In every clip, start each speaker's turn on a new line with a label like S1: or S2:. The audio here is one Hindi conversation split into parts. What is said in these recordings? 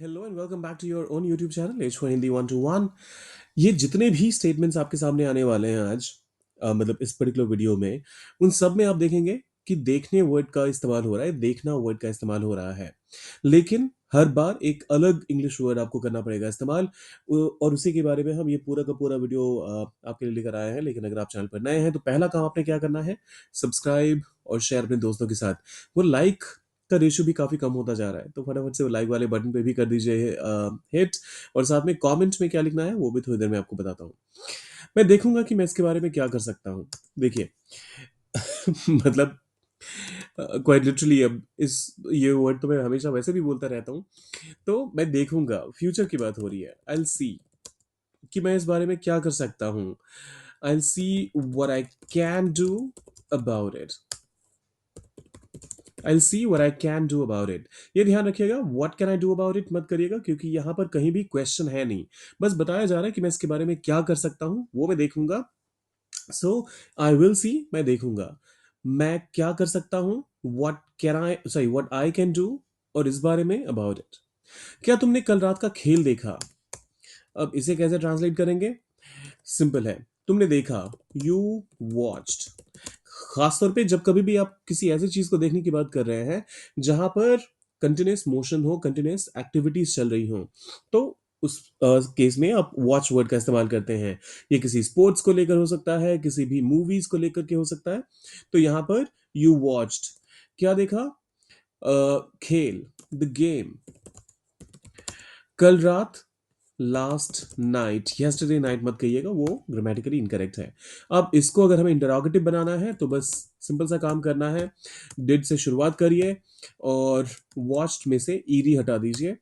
S1: Hello and welcome back to your own YouTube channel H for Hindi 121। ये जितने भी स्टेटमेंट्स आपके सामने आने वाले हैं आज, मतलब इस पर्टिकुलर वीडियो में, उन सब में आप देखेंगे कि देखने वर्ड का इस्तेमाल हो रहा है, देखना वर्ड का इस्तेमाल हो रहा है। लेकिन हर बार एक अलग इंग्लिश वर्ड आपको करना पड़ेगा इस्तेमाल। और उसी के बारे में हम ये पूरा का पूरा वीडियो आपके लिए लेकर आए हैं। लेकिन अगर आप चैनल पर नए हैं तो पहला काम आपने क्या करना है, सब्सक्राइब और शेयर अपने दोस्तों के साथ। वो लाइक का रेशियो भी काफ़ी कम होता जा रहा है, तो फटाफट से लाइक वाले बटन पे भी कर दीजिए हिट। और साथ में कमेंट में क्या लिखना है वो भी थोड़ी देर में आपको बताता हूँ। मैं देखूंगा कि मैं इसके बारे में क्या कर सकता हूँ। देखिए, मतलब क्वाइट लिटरली अब इस ये वर्ड तो मैं हमेशा वैसे भी बोलता रहता हूँ। तो मैं देखूंगा, फ्यूचर की बात हो रही है। आई सी कि मैं इस बारे में क्या कर सकता हूँ। I see what I can do about it. I see what I can do about it. ये ध्यान रखिएगा, what can I do about it मत करिएगा, क्योंकि यहाँ पर कहीं भी क्वेश्चन है नहीं। बस बताया जा रहा है कि मैं इसके बारे में क्या कर सकता हूँ, वो मैं देखूंगा। सो आई विल सी, मैं देखूंगा मैं क्या कर सकता हूँ। what आई कैन डू, और इस बारे में अबाउट इट। क्या तुमने कल रात का खेल देखा? अब इसे कैसे ट्रांसलेट करेंगे? सिंपल है, तुमने देखा, यू वॉच्ड। खासतौर पे जब कभी भी आप किसी ऐसी चीज को देखने की बात कर रहे हैं जहां पर कंटिन्यूस मोशन हो, कंटिन्यूस एक्टिविटीज चल रही हो, तो उस केस में आप वॉच वर्ड का इस्तेमाल करते हैं। ये किसी स्पोर्ट्स को लेकर हो सकता है, किसी भी मूवीज को लेकर के हो सकता है। तो यहां पर यू वॉच्ड, क्या देखा? खेल, द गेम। कल रात, लास्ट नाइट, यस्टरडे नाइट मत कहिएगा, वो ग्रामेटिकली इनकरेक्ट है। अब इसको अगर हमें इंटरोगेटिव बनाना है तो बस सिंपल सा काम करना है, डिड से शुरुआत करिए और वॉच्ड में से ईडी हटा दीजिए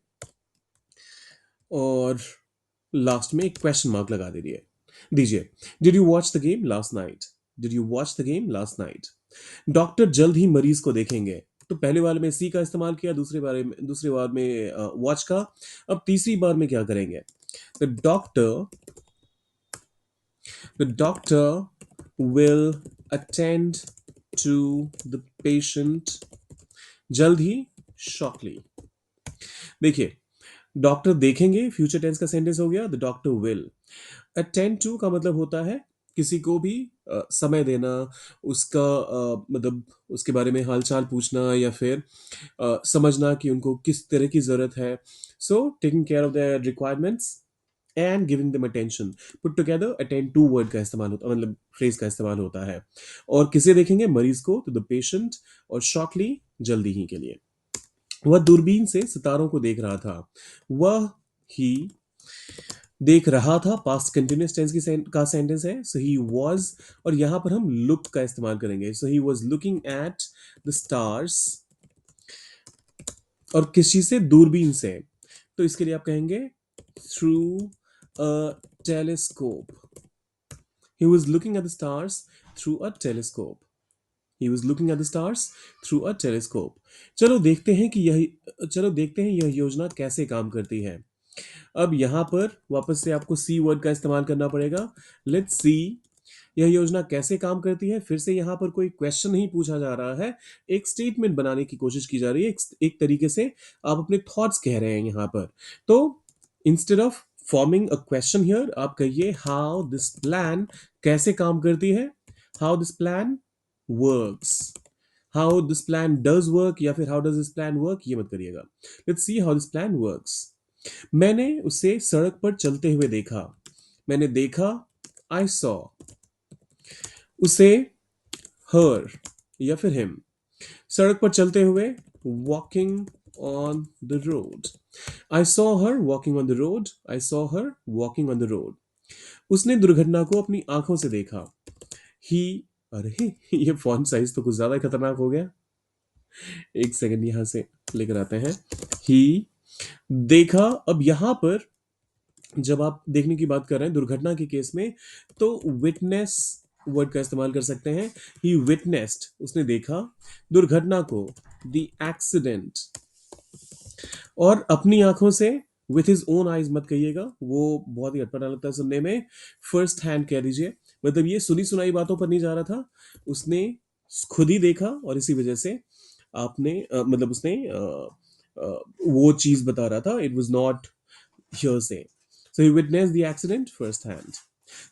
S1: और लास्ट में एक क्वेश्चन मार्क लगा दीजिए। Did you watch the game last night? Did you watch the game last night? Doctor जल्द ही मरीज को देखेंगे। तो पहले वाले में सी का इस्तेमाल किया, दूसरे बार में वॉच का। अब तीसरी बार में क्या करेंगे? The doctor The doctor will attend to the patient जल्द ही, shortly। देखिए, डॉक्टर देखेंगे फ्यूचर टेंस का सेंटेंस हो गया, the doctor will. Attend to का मतलब होता है किसी को भी समय देना, उसका मतलब उसके बारे में हालचाल पूछना, या फिर समझना कि उनको किस तरह की जरूरत है। So taking care of their requirements and giving them attention, put together attend to word का इस्तेमाल होता है, मतलब फ्रेज का इस्तेमाल होता है। और किसे देखेंगे? मरीज को, तो द पेशेंट। और शॉर्टली, जल्दी ही के लिए। वह दूरबीन से सितारों को देख रहा था। वह ही देख रहा था, पास्ट कंटिन्यूअस टेंस का सेंटेंस है, सो ही वाज। और यहां पर हम लुक का इस्तेमाल करेंगे, so he was looking at the stars. और किस चीज से? दूरबीन से। तो इसके लिए आप कहेंगे through a telescope. He was looking at the stars through a telescope. He was looking at the stars through a telescope. चलो देखते हैं यह योजना कैसे काम करती है। अब यहां पर वापस से आपको सी वर्ड का इस्तेमाल करना पड़ेगा। लेट्स सी, यह योजना कैसे काम करती है। फिर से यहां पर कोई क्वेश्चन नहीं पूछा जा रहा है, एक स्टेटमेंट बनाने की कोशिश की जा रही है। एक तरीके से आप अपने थॉट्स कह रहे हैं यहां पर। तो instead of forming a question here, आप कहिए हाउ दिस प्लान कैसे काम करती है, how this plan works. How this plan does work, या फिर how does this plan work, ये मत करिएगा। Let's see how this plan works. मैंने उसे सड़क पर चलते हुए देखा। मैंने देखा, आई सॉ। उसे, हर या फिर हिम। सड़क पर चलते हुए, walking on the road. I saw her walking on the road. I saw her walking on the road. उसने दुर्घटना को अपनी आंखों से देखा। ही, अरे ये फॉन्ट साइज तो कुछ ज्यादा ही खतरनाक हो गया। एक सेकंड यहां से लेकर आते हैं। ही देखा। अब यहां पर जब आप देखने की बात कर रहे हैं दुर्घटना के केस में, तो विटनेस वर्ड का इस्तेमाल कर सकते हैं। ही विटनेस्ड, उसने देखा दुर्घटना को, द एक्सीडेंट। और अपनी आंखों से, विथ हिज ओन आईज मत कहिएगा, वो बहुत ही अटपटा लगता है सुनने में। फर्स्ट हैंड कह दीजिए, मतलब ये सुनी सुनाई बातों पर नहीं जा रहा था, उसने खुद ही देखा और इसी वजह से आपने मतलब उसने वो चीज बता रहा था, it was not hearsay. So he witness the accident first hand.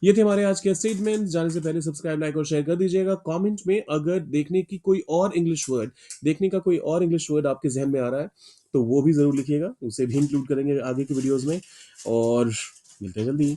S1: ये थे हमारे आज के स्टेटमेंट। जाने से पहले सब्सक्राइब, लाइक और शेयर कर दीजिएगा। कमेंट में अगर देखने का कोई और इंग्लिश वर्ड आपके जहन में आ रहा है तो वो भी जरूर लिखिएगा, उसे भी इंक्लूड करेंगे आगे के वीडियोस में। और मिलते हैं जल्दी।